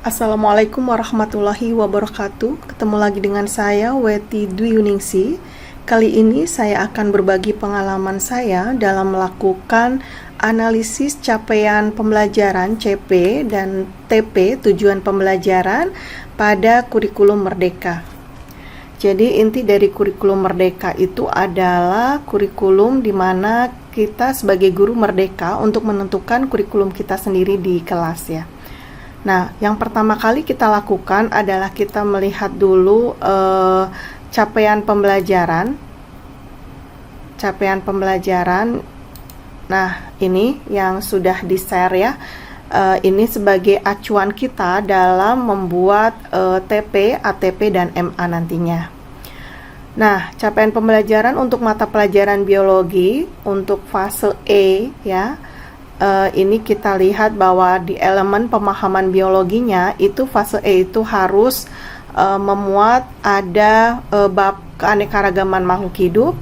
Assalamualaikum warahmatullahi wabarakatuh. Ketemu lagi dengan saya, Weti Dwi Yuningsi. Kali ini saya akan berbagi pengalaman saya dalam melakukan analisis capaian pembelajaran CP dan TP tujuan pembelajaran pada kurikulum Merdeka. Jadi inti dari kurikulum Merdeka itu adalah kurikulum di mana kita sebagai guru merdeka untuk menentukan kurikulum kita sendiri di kelas ya. Nah, yang pertama kali kita lakukan adalah kita melihat dulu capaian pembelajaran. Nah, ini yang sudah di-share ya. Ini sebagai acuan kita dalam membuat TP, ATP, dan MA nantinya. Nah, capaian pembelajaran untuk mata pelajaran biologi untuk fase E ya. Ini kita lihat bahwa di elemen pemahaman biologinya itu fase E itu harus memuat ada bab keanekaragaman makhluk hidup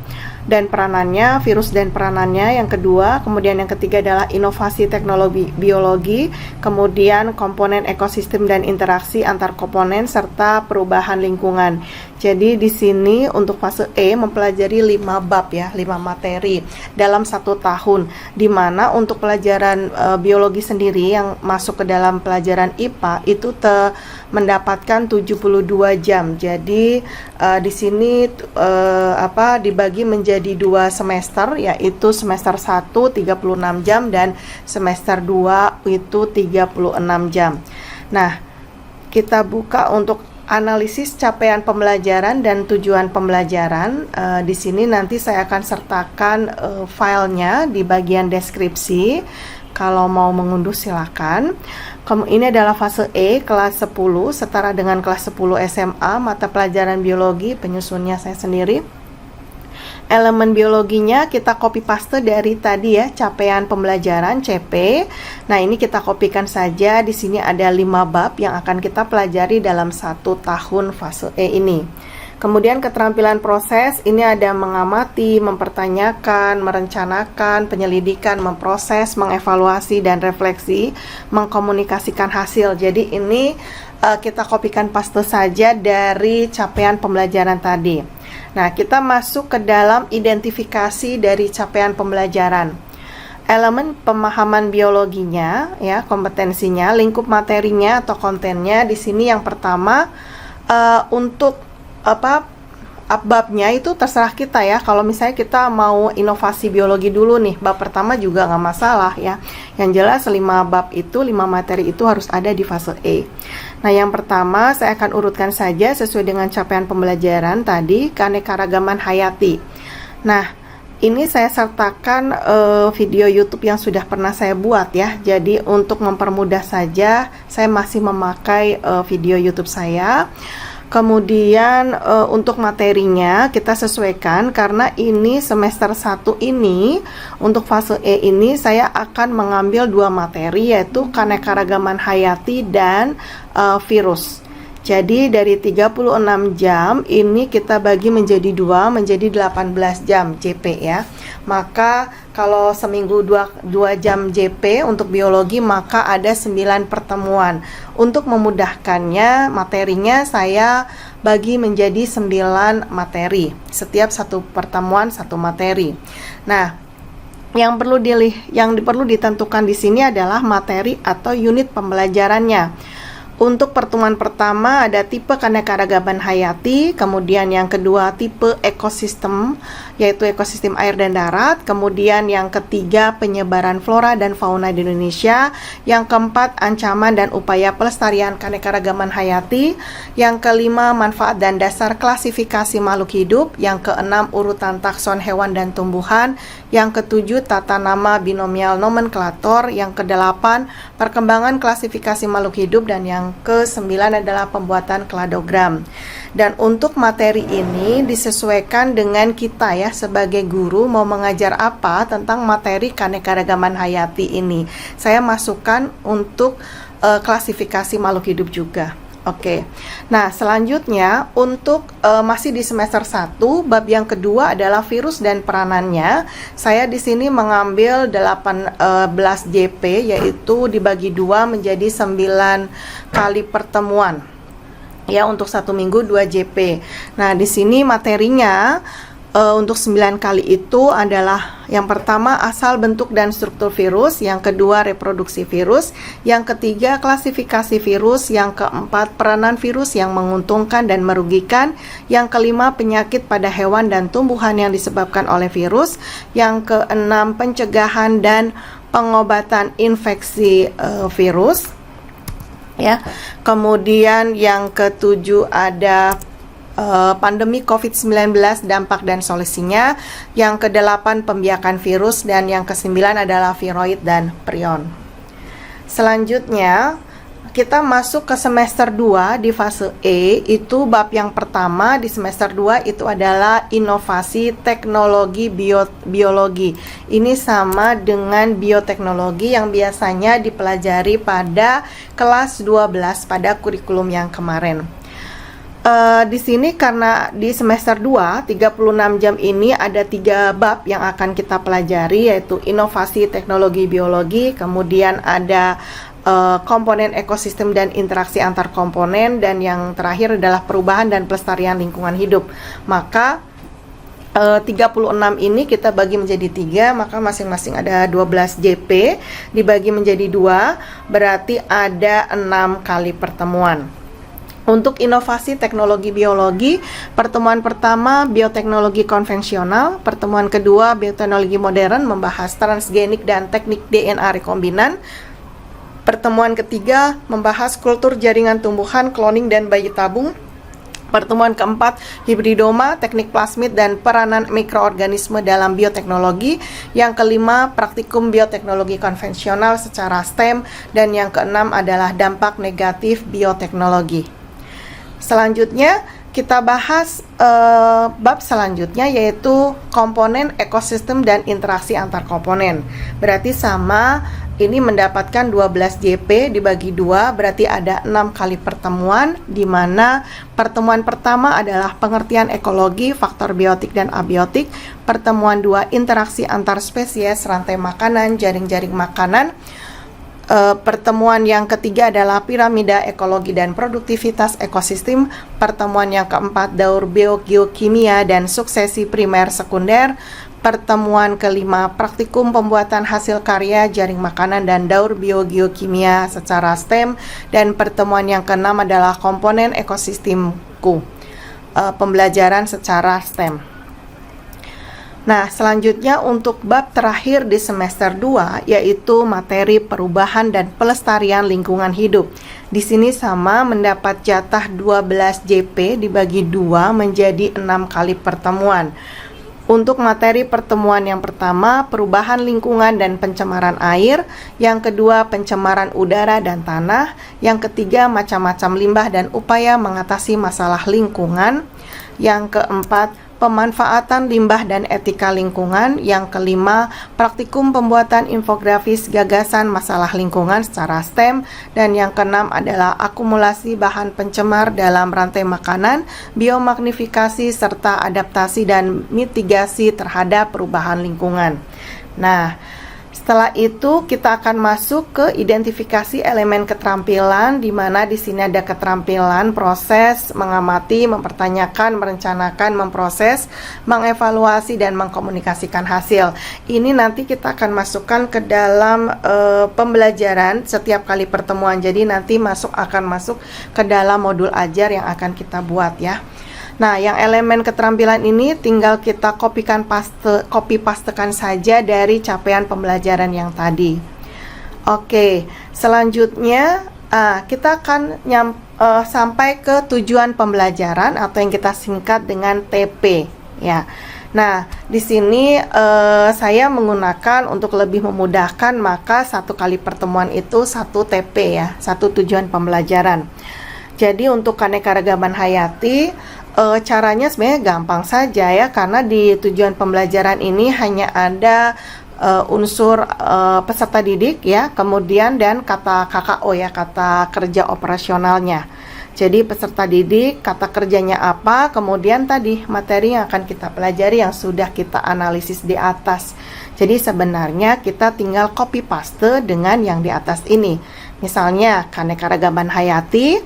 dan peranannya, virus dan peranannya yang kedua, kemudian yang ketiga adalah inovasi teknologi biologi, kemudian komponen ekosistem dan interaksi antar komponen serta perubahan lingkungan. Jadi di sini untuk fase E mempelajari 5 bab ya, 5 materi dalam 1 tahun, di mana untuk pelajaran biologi sendiri yang masuk ke dalam pelajaran IPA itu mendapatkan 72 jam. Jadi di sini dibagi menjadi 2 semester, yaitu semester 1 36 jam dan semester 2 itu 36 jam. Nah, kita buka untuk analisis capaian pembelajaran dan tujuan pembelajaran. Di sini nanti saya akan sertakan filenya di bagian deskripsi. Kalau mau mengunduh silakan. Ini adalah fase E kelas 10 setara dengan kelas 10 SMA, mata pelajaran biologi, penyusunnya saya sendiri. Elemen biologinya kita copy paste dari tadi ya, capaian pembelajaran CP. Nah, ini kita kopikan saja. Di sini ada 5 bab yang akan kita pelajari dalam 1 tahun fase E ini. Kemudian keterampilan proses, ini ada mengamati, mempertanyakan, merencanakan, penyelidikan, memproses, mengevaluasi, dan refleksi, mengkomunikasikan hasil. Jadi ini kita kopikan paste saja dari capaian pembelajaran tadi. Nah, kita masuk ke dalam identifikasi dari capaian pembelajaran. Elemen pemahaman biologinya, ya, kompetensinya, lingkup materinya atau kontennya. Di sini yang pertama untuk babnya itu terserah kita ya. Kalau misalnya kita mau inovasi biologi dulu nih, bab pertama juga nggak masalah ya. Yang jelas 5 bab itu, 5 materi itu harus ada di fase E. Nah, yang pertama saya akan urutkan saja sesuai dengan capaian pembelajaran tadi, keanekaragaman hayati. Nah, ini saya sertakan video YouTube yang sudah pernah saya buat ya. Jadi untuk mempermudah saja, saya masih memakai video YouTube saya. Kemudian untuk materinya kita sesuaikan karena ini semester 1 ini untuk fase E ini saya akan mengambil 2 materi, yaitu keanekaragaman hayati dan virus. Jadi dari 36 jam ini kita bagi menjadi 2 menjadi 18 jam JP ya. Maka kalau seminggu 2 jam JP untuk biologi maka ada 9 pertemuan. Untuk memudahkannya materinya saya bagi menjadi 9 materi. Setiap satu pertemuan 1 materi. Nah, yang perlu ditentukan di sini adalah materi atau unit pembelajarannya. Untuk pertemuan pertama ada tipe keanekaragaman hayati, kemudian yang kedua tipe ekosistem, yaitu ekosistem air dan darat, kemudian yang ketiga penyebaran flora dan fauna di Indonesia, yang keempat ancaman dan upaya pelestarian keanekaragaman hayati, yang kelima manfaat dan dasar klasifikasi makhluk hidup, yang keenam urutan takson hewan dan tumbuhan, yang ketujuh tata nama binomial nomenklatur, yang kedelapan perkembangan klasifikasi makhluk hidup, dan yang ke-9 adalah pembuatan kladogram. Dan untuk materi ini disesuaikan dengan kita ya sebagai guru mau mengajar apa tentang materi keanekaragaman hayati ini. Saya masukkan untuk klasifikasi makhluk hidup juga. Oke. Nah, selanjutnya untuk masih di semester 1, bab yang kedua adalah virus dan peranannya. Saya di sini mengambil 18 JP, yaitu dibagi 2 menjadi 9 kali pertemuan. Ya, untuk 1 minggu 2 JP. Nah, di sini materinya untuk 9 kali itu adalah yang pertama asal bentuk dan struktur virus, yang kedua reproduksi virus, yang ketiga klasifikasi virus, yang keempat peranan virus yang menguntungkan dan merugikan, yang kelima penyakit pada hewan dan tumbuhan yang disebabkan oleh virus, yang keenam pencegahan dan pengobatan infeksi virus. Ya. Kemudian yang ketujuh ada pandemi COVID-19, dampak dan solusinya. Yang kedelapan pembiakan virus, dan yang kesembilan adalah viroid dan prion. Selanjutnya kita masuk ke semester 2 di fase E. Itu bab yang pertama di semester 2 itu adalah inovasi teknologi biologi. Ini sama dengan bioteknologi yang biasanya dipelajari pada kelas 12 pada kurikulum yang kemarin. Di sini karena di semester 2 36 jam ini ada 3 bab yang akan kita pelajari, yaitu inovasi teknologi biologi, kemudian ada komponen ekosistem dan interaksi antar komponen, dan yang terakhir adalah perubahan dan pelestarian lingkungan hidup. Maka 36 ini kita bagi menjadi 3, maka masing-masing ada 12 JP dibagi menjadi 2, berarti ada 6 kali pertemuan. Untuk inovasi teknologi biologi, pertemuan pertama bioteknologi konvensional, pertemuan kedua bioteknologi modern membahas transgenik dan teknik DNA rekombinan, pertemuan ketiga membahas kultur jaringan tumbuhan, cloning dan bayi tabung, pertemuan keempat hibridoma, teknik plasmid dan peranan mikroorganisme dalam bioteknologi, yang kelima praktikum bioteknologi konvensional secara STEM, dan yang keenam adalah dampak negatif bioteknologi. Selanjutnya kita bahas bab selanjutnya, yaitu komponen ekosistem dan interaksi antar komponen. Berarti sama, ini mendapatkan 12 JP dibagi 2, berarti ada 6 kali pertemuan, di mana pertemuan pertama adalah pengertian ekologi, faktor biotik dan abiotik. Pertemuan 2 interaksi antar spesies, rantai makanan, jaring-jaring makanan. Pertemuan yang ketiga adalah piramida ekologi dan produktivitas ekosistem. Pertemuan yang keempat daur biogeokimia dan suksesi primer sekunder. Pertemuan kelima praktikum pembuatan hasil karya jaring makanan dan daur biogeokimia secara STEM. Dan pertemuan yang keenam adalah komponen ekosistemku, pembelajaran secara STEM. Nah, selanjutnya untuk bab terakhir di semester 2, yaitu materi perubahan dan pelestarian lingkungan hidup. Di sini sama, mendapat jatah 12 JP dibagi 2 menjadi 6 kali pertemuan. Untuk materi pertemuan yang pertama, perubahan lingkungan dan pencemaran air, yang kedua pencemaran udara dan tanah, yang ketiga macam-macam limbah dan upaya mengatasi masalah lingkungan, yang keempat pemanfaatan limbah dan etika lingkungan, yang kelima praktikum pembuatan infografis gagasan masalah lingkungan secara STEM, dan yang keenam adalah akumulasi bahan pencemar dalam rantai makanan, biomagnifikasi serta adaptasi dan mitigasi terhadap perubahan lingkungan. Nah, setelah itu kita akan masuk ke identifikasi elemen keterampilan, di mana di sini ada keterampilan proses, mengamati, mempertanyakan, merencanakan, memproses, mengevaluasi dan mengkomunikasikan hasil. Ini nanti kita akan masukkan ke dalam pembelajaran setiap kali pertemuan. Jadi nanti akan masuk ke dalam modul ajar yang akan kita buat ya. Nah, yang elemen keterampilan ini tinggal kita copy pastekan saja dari capaian pembelajaran yang tadi. Oke, selanjutnya kita akan sampai ke tujuan pembelajaran atau yang kita singkat dengan TP ya. Nah, di sini saya menggunakan untuk lebih memudahkan, maka 1 kali pertemuan itu 1 TP ya, 1 tujuan pembelajaran. Jadi untuk keanekaragaman hayati, caranya sebenarnya gampang saja ya, karena di tujuan pembelajaran ini hanya ada unsur peserta didik ya, kemudian dan kata KKO ya, kata kerja operasionalnya. Jadi peserta didik, kata kerjanya apa, kemudian tadi materi yang akan kita pelajari yang sudah kita analisis di atas. Jadi sebenarnya kita tinggal copy paste dengan yang di atas ini. Misalnya keanekaragaman hayati.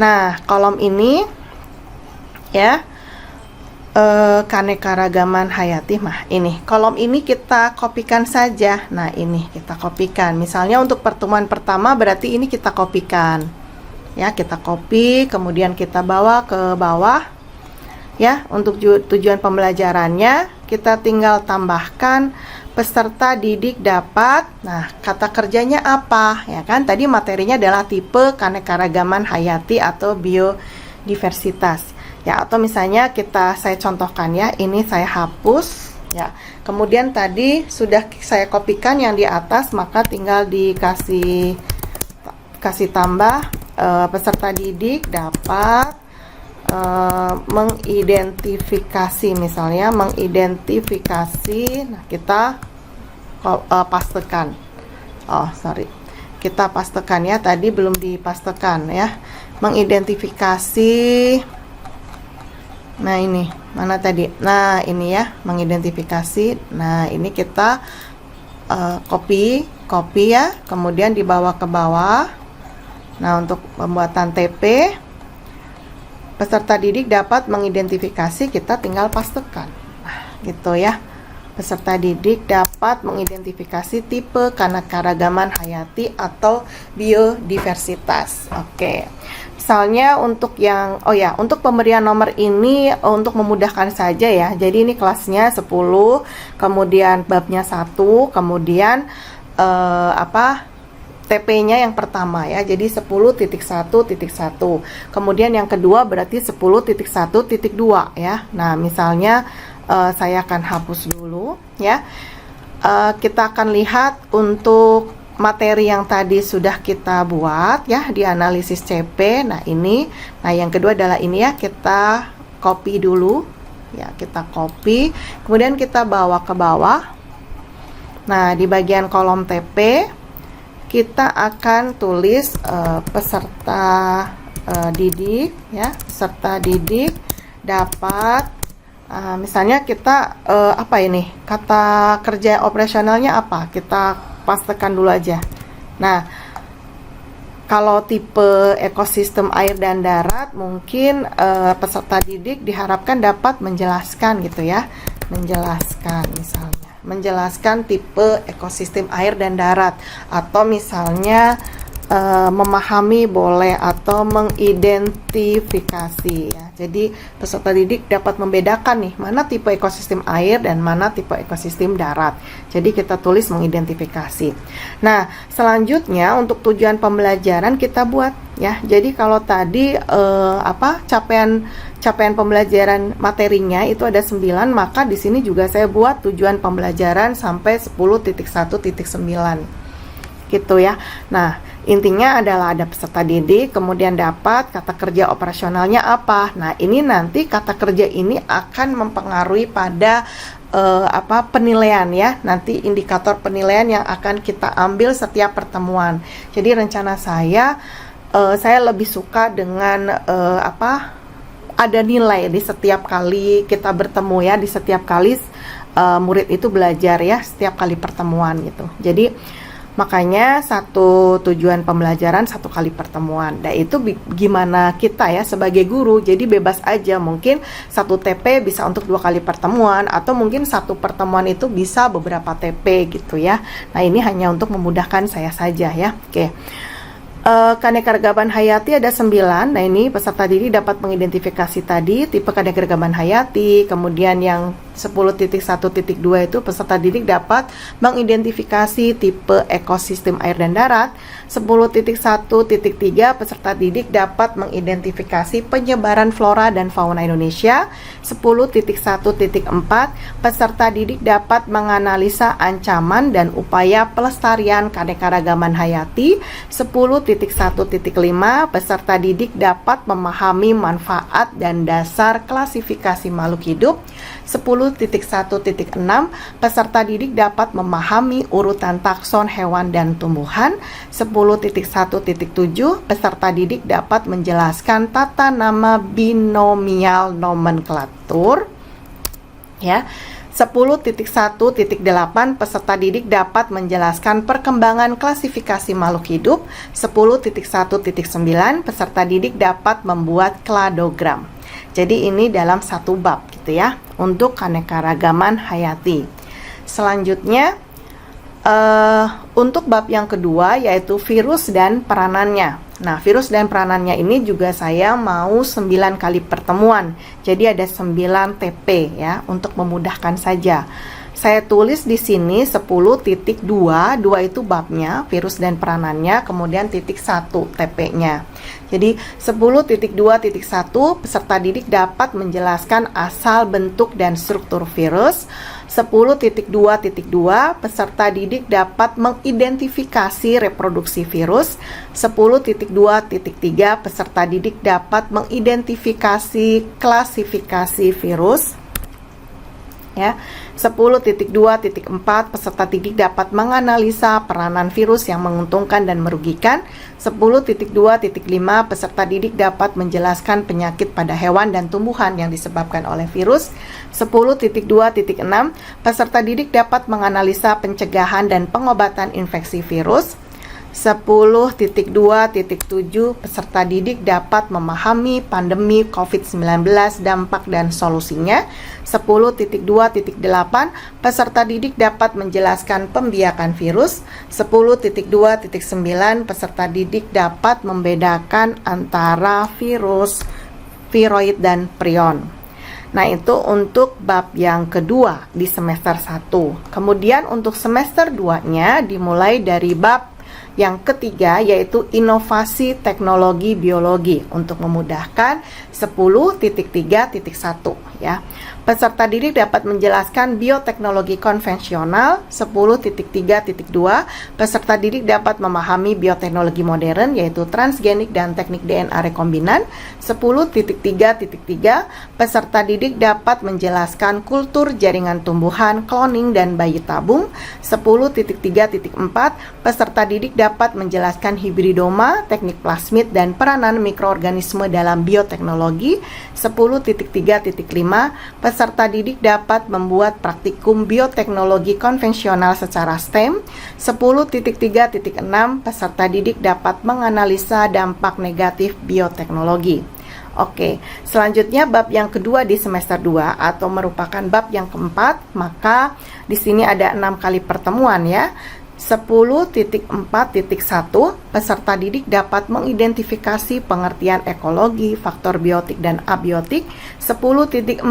Nah, kolom ini ya, keanekaragaman hayati ini kolom ini kita kopikan saja. Nah, ini kita kopikan. Misalnya untuk pertemuan pertama berarti ini kita kopikan ya, kita copy kemudian kita bawa ke bawah ya. Untuk tujuan pembelajarannya kita tinggal tambahkan peserta didik dapat, nah kata kerjanya apa ya kan, tadi materinya adalah tipe keanekaragaman hayati atau biodiversitas ya. Atau misalnya saya contohkan ya, ini saya hapus ya, kemudian tadi sudah saya kopikan yang di atas, maka tinggal kasih tambah peserta didik dapat mengidentifikasi, misalnya mengidentifikasi. Nah, kita pastekan. Kita pastekan ya, tadi belum dipastekan ya. Mengidentifikasi. Nah, ini mana tadi? Nah, ini ya, mengidentifikasi. Nah, ini kita copy ya, kemudian dibawa ke bawah. Nah, untuk pembuatan TP peserta didik dapat mengidentifikasi, kita tinggal pastekan. Nah, gitu ya. Peserta didik dapat mengidentifikasi tipe keanekaragaman hayati atau biodiversitas. Oke. Misalnya untuk untuk pemberian nomor ini untuk memudahkan saja ya. Jadi ini kelasnya 10, kemudian babnya 1, kemudian TP-nya yang pertama ya. Jadi 10.1.1. Kemudian yang kedua berarti 10.1.2 ya. Nah, misalnya saya akan hapus dulu ya. Kita akan lihat untuk materi yang tadi sudah kita buat ya di analisis CP. Nah, ini. Nah, yang kedua adalah ini ya, kita copy dulu ya, kita copy, kemudian kita bawa ke bawah. Nah, di bagian kolom TP kita akan tulis peserta didik ya, peserta didik dapat misalnya kita kata kerja operasionalnya apa, kita pastekan dulu aja. Nah, kalau tipe ekosistem air dan darat, mungkin peserta didik diharapkan dapat menjelaskan gitu ya, menjelaskan tipe ekosistem air dan darat, atau misalnya memahami boleh, atau mengidentifikasi ya. Jadi peserta didik dapat membedakan nih mana tipe ekosistem air dan mana tipe ekosistem darat. Jadi kita tulis mengidentifikasi. Nah, selanjutnya untuk tujuan pembelajaran kita buat ya. Jadi kalau tadi capaian pembelajaran materinya itu ada 9, maka di sini juga saya buat tujuan pembelajaran sampai 10.1.9 gitu ya. Nah, intinya adalah ada peserta didik, kemudian dapat kata kerja operasionalnya apa. Nah, ini nanti kata kerja ini akan mempengaruhi pada penilaian ya. Nanti indikator penilaian yang akan kita ambil setiap pertemuan. Jadi rencana saya lebih suka dengan ada nilai di setiap kali kita bertemu ya, di setiap kali murid itu belajar ya, setiap kali pertemuan gitu. Jadi makanya satu tujuan pembelajaran satu kali pertemuan. Dan itu gimana kita ya sebagai guru, jadi bebas aja. Mungkin satu TP bisa untuk 2 kali pertemuan, atau mungkin satu pertemuan itu bisa beberapa TP gitu ya. Nah, ini hanya untuk memudahkan saya saja ya. Oke. Keanekaragaman hayati ada 9. Nah, ini peserta didik dapat mengidentifikasi tadi tipe keanekaragaman hayati. Kemudian yang 10.1.2 itu peserta didik dapat mengidentifikasi tipe ekosistem air dan darat. 10.1.3 peserta didik dapat mengidentifikasi penyebaran flora dan fauna Indonesia. 10.1.4 peserta didik dapat menganalisa ancaman dan upaya pelestarian keanekaragaman hayati. 10.1.5 peserta didik dapat memahami manfaat dan dasar klasifikasi makhluk hidup. 10.1.6 10.1.6 peserta didik dapat memahami urutan takson hewan dan tumbuhan. 10.1.7 peserta didik dapat menjelaskan tata nama binomial nomenklatur. Ya. 10.1.8 peserta didik dapat menjelaskan perkembangan klasifikasi makhluk hidup. 10.1.9 peserta didik dapat membuat kladogram. Jadi ini dalam satu bab gitu ya, untuk keanekaragaman hayati. Selanjutnya untuk bab yang kedua yaitu virus dan peranannya. Nah, virus dan peranannya ini juga saya mau 9 kali pertemuan. Jadi ada 9 TP ya, untuk memudahkan saja. Saya tulis di sini 10.2, 2 itu babnya, virus dan peranannya, kemudian titik 1 TP-nya. Jadi 10.2.1 peserta didik dapat menjelaskan asal, bentuk, dan struktur virus. 10.2.2 peserta didik dapat mengidentifikasi reproduksi virus. 10.2.3 peserta didik dapat mengidentifikasi klasifikasi virus. Ya, 10.2.4 peserta didik dapat menganalisa peranan virus yang menguntungkan dan merugikan. 10.2.5 peserta didik dapat menjelaskan penyakit pada hewan dan tumbuhan yang disebabkan oleh virus. 10.2.6 peserta didik dapat menganalisa pencegahan dan pengobatan infeksi virus. 10.2.7 peserta didik dapat memahami pandemi COVID-19, dampak dan solusinya. 10.2.8 peserta didik dapat menjelaskan pembiakan virus. 10.2.9 peserta didik dapat membedakan antara virus, viroid, dan prion. Nah, itu untuk bab yang kedua di semester 1. Kemudian untuk semester 2-nya dimulai dari bab yang ketiga yaitu inovasi teknologi biologi untuk memudahkan 10.3.1 ya. Peserta didik dapat menjelaskan bioteknologi konvensional. 10.3.2 peserta didik dapat memahami bioteknologi modern yaitu transgenik dan teknik DNA rekombinan. 10.3.3 peserta didik dapat menjelaskan kultur jaringan tumbuhan, cloning, dan bayi tabung. 10.3.4 peserta didik dapat menjelaskan hibridoma, teknik plasmid, dan peranan mikroorganisme dalam bioteknologi. 10.3.5 peserta didik dapat membuat praktikum bioteknologi konvensional secara STEM. 10.3.6 peserta didik dapat menganalisa dampak negatif bioteknologi. Oke, selanjutnya bab yang kedua di semester 2 atau merupakan bab yang keempat, maka di sini ada 6 kali pertemuan ya. 10.4.1 peserta didik dapat mengidentifikasi pengertian ekologi, faktor biotik dan abiotik. 10.4.2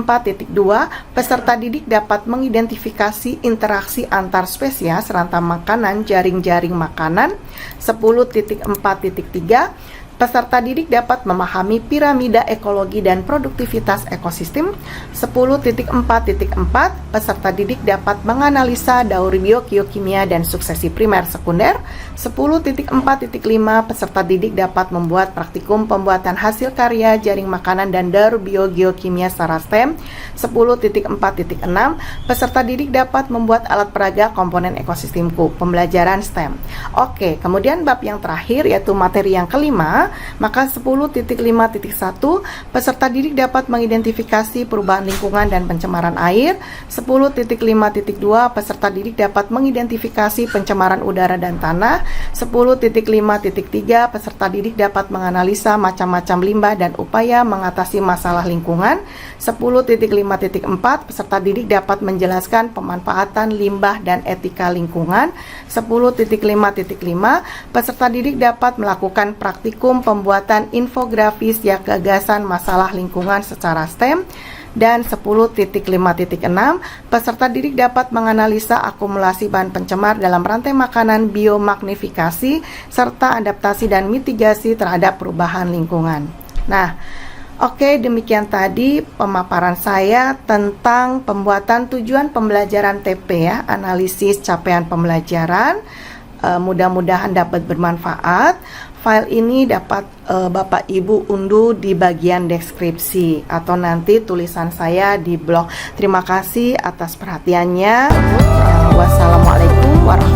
peserta didik dapat mengidentifikasi interaksi antar spesies, rantai makanan, jaring-jaring makanan. 10.4.3 peserta didik dapat memahami piramida ekologi dan produktivitas ekosistem. 10.4.4 peserta didik dapat menganalisa daur biokimia dan suksesi primer sekunder. 10.4.5 peserta didik dapat membuat praktikum pembuatan hasil karya jaring makanan dan daur biogeokimia secara STEM. 10.4.6 peserta didik dapat membuat alat peraga komponen ekosistemku, pembelajaran STEM. Oke, kemudian bab yang terakhir yaitu materi yang kelima. Maka 10.5.1 peserta didik dapat mengidentifikasi perubahan lingkungan dan pencemaran air. 10.5.2 peserta didik dapat mengidentifikasi pencemaran udara dan tanah. 10.5.3 peserta didik dapat menganalisa macam-macam limbah dan upaya mengatasi masalah lingkungan. 10.5.4 peserta didik dapat menjelaskan pemanfaatan limbah dan etika lingkungan. 10.5.5 peserta didik dapat melakukan praktikum pembuatan infografis ya gagasan masalah lingkungan secara STEM. Dan 10.5.6 peserta didik dapat menganalisa akumulasi bahan pencemar dalam rantai makanan, biomagnifikasi, serta adaptasi dan mitigasi terhadap perubahan lingkungan. Nah, oke, demikian tadi pemaparan saya tentang pembuatan tujuan pembelajaran TP ya, analisis capaian pembelajaran. Mudah-mudahan dapat bermanfaat. File ini dapat Bapak Ibu unduh di bagian deskripsi atau nanti tulisan saya di blog. Terima kasih atas perhatiannya. Wassalamualaikum warahmatullahi wabarakatuh.